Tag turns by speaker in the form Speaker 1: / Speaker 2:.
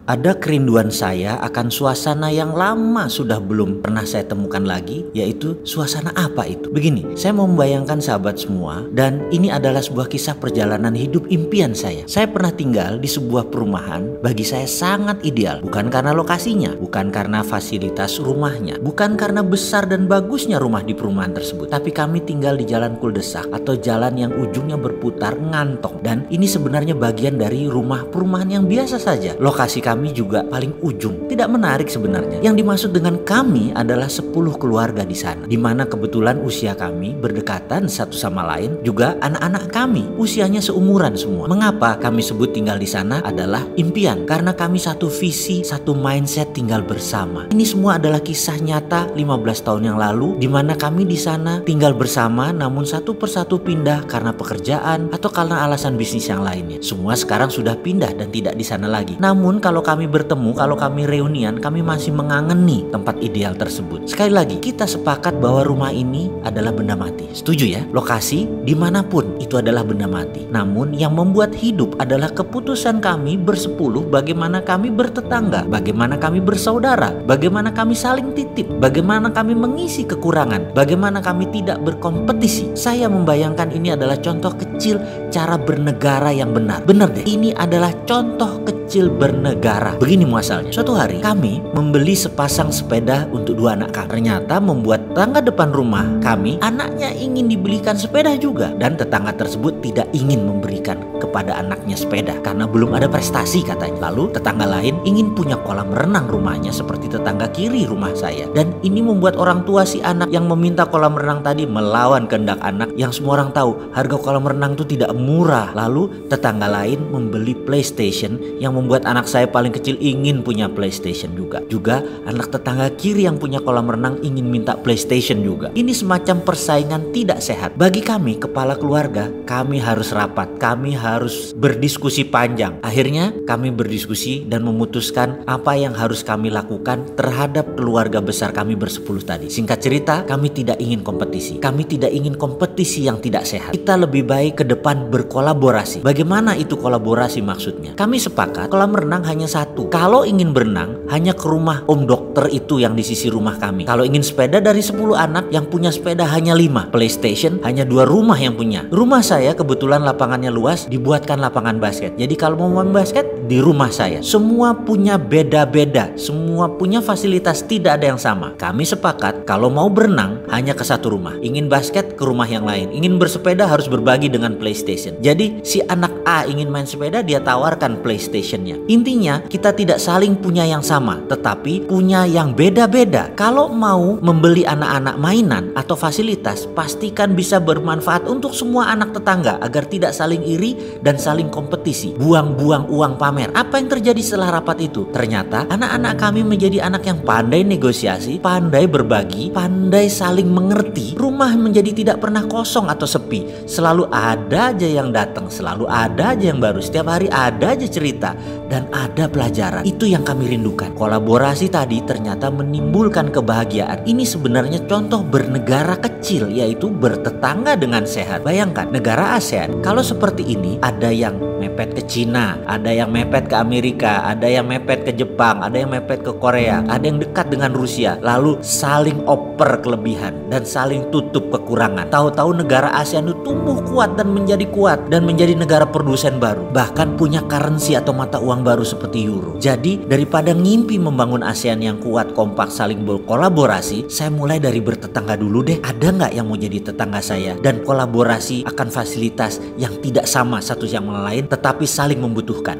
Speaker 1: Ada kerinduan saya akan suasana yang lama sudah belum pernah saya temukan lagi, yaitu suasana apa itu? Begini, saya mau membayangkan sahabat semua, dan ini adalah sebuah kisah perjalanan hidup impian saya. Saya pernah tinggal di sebuah perumahan bagi saya sangat ideal, bukan karena lokasinya, bukan karena fasilitas rumahnya, bukan karena besar dan bagusnya rumah di perumahan tersebut, tapi kami tinggal di jalan kuldesak atau jalan yang ujungnya berputar ngantong, dan ini sebenarnya bagian dari rumah perumahan yang biasa saja. Lokasi kami juga paling ujung, tidak menarik sebenarnya. Yang dimaksud dengan kami adalah 10 keluarga di sana, di mana kebetulan usia kami berdekatan satu sama lain, juga anak-anak kami usianya seumuran semua. Mengapa kami sebut tinggal di sana adalah impian? Karena kami satu visi, satu mindset tinggal bersama. Ini semua adalah kisah nyata 15 tahun yang lalu, di mana kami di sana tinggal bersama, namun satu persatu pindah karena pekerjaan atau karena alasan bisnis yang lainnya. Semua sekarang sudah pindah dan tidak di sana lagi. Namun kalau kami bertemu, kalau kami reunian, kami masih mengangeni tempat ideal tersebut. Sekali lagi, kita sepakat bahwa rumah ini adalah benda mati. Setuju ya? Lokasi dimanapun itu adalah benda mati. Namun yang membuat hidup adalah keputusan kami bersepuluh, bagaimana kami bertetangga, bagaimana kami bersaudara, bagaimana kami saling titip, bagaimana kami mengisi kekurangan, bagaimana kami tidak berkompetisi. Saya membayangkan ini adalah contoh kecil cara bernegara yang benar. Benar deh, ini adalah contoh kecil bernegara. Begini muasalnya. Suatu hari kami membeli sepasang sepeda untuk 2 anak kami. Ternyata membuat tetangga depan rumah kami, anaknya ingin dibelikan sepeda juga, dan tetangga tersebut tidak ingin memberikan kepada anaknya sepeda karena belum ada prestasi katanya. Lalu tetangga lain ingin punya kolam renang rumahnya seperti tetangga kiri rumah saya, dan ini membuat orang tua si anak yang meminta kolam renang tadi melawan kehendak anak, yang semua orang tahu harga kolam renang itu tidak murah. Lalu tetangga lain membeli PlayStation yang membuat anak saya paling kecil ingin punya PlayStation juga. Juga anak tetangga kiri yang punya kolam renang ingin minta PlayStation juga. Ini semacam persaingan tidak sehat. Bagi kami, kepala keluarga, kami harus rapat, kami harus berdiskusi panjang. Akhirnya kami berdiskusi dan memutuskan apa yang harus kami lakukan terhadap keluarga besar kami bersepuluh tadi. Singkat cerita, kami tidak ingin kompetisi. Kami tidak ingin kompetisi yang tidak sehat. Kita lebih baik ke depan berkolaborasi. Bagaimana itu kolaborasi maksudnya? Kami sepakat kolam renang hanya satu. Kalau ingin berenang, hanya ke rumah om dokter itu yang di sisi rumah kami. Kalau ingin sepeda, dari 10 anak yang punya sepeda hanya 5. PlayStation hanya 2 rumah yang punya. Rumah saya kebetulan lapangannya luas, dibuatkan lapangan basket. Jadi kalau mau main basket, di rumah saya. Semua punya beda-beda, semua punya fasilitas, tidak ada yang sama. Kami sepakat kalau mau berenang hanya ke satu rumah. Ingin basket ke rumah yang lain. Ingin bersepeda harus berbagi dengan PlayStation. Jadi si anak A ingin main sepeda, dia tawarkan PlayStation-nya. Intinya kita tidak saling punya yang sama, tetapi punya yang beda-beda. Kalau mau membeli anak-anak mainan atau fasilitas, pastikan bisa bermanfaat untuk semua anak tetangga agar tidak saling iri dan saling kompetisi. Buang-buang uang pamer. Apa yang terjadi setelah rapat itu? Ternyata anak-anak kami menjadi anak yang pandai negosiasi, pandai berbagi, pandai saling mengerti. Rumah menjadi tidak pernah kosong atau sepi. Selalu ada aja yang datang, selalu ada aja yang baru. Setiap hari ada aja cerita dan ada pelajaran. Itu yang kami rindukan. Kolaborasi tadi ternyata menimbulkan kebahagiaan. Ini sebenarnya contoh bernegara kecil, yaitu bertetangga dengan sehat. Bayangkan negara ASEAN kalau seperti ini, ada yang mepet ke Cina, ada yang mepet ke Amerika, ada yang mepet ke Jepang, ada yang mepet ke Korea, ada yang dekat dengan Rusia, lalu saling oper kelebihan dan saling tutup kekurangan. Tahu-tahu negara ASEAN itu tumbuh kuat dan menjadi negara produsen baru, bahkan punya currency atau mata uang baru seperti euro. Jadi daripada ngimpi membangun ASEAN yang kuat, kompak, saling berkolaborasi, saya mulai dari bertetangga dulu deh. Ada nggak yang mau jadi tetangga saya dan kolaborasi akan fasilitas yang tidak sama satu yang lain, tetapi saling membutuhkan.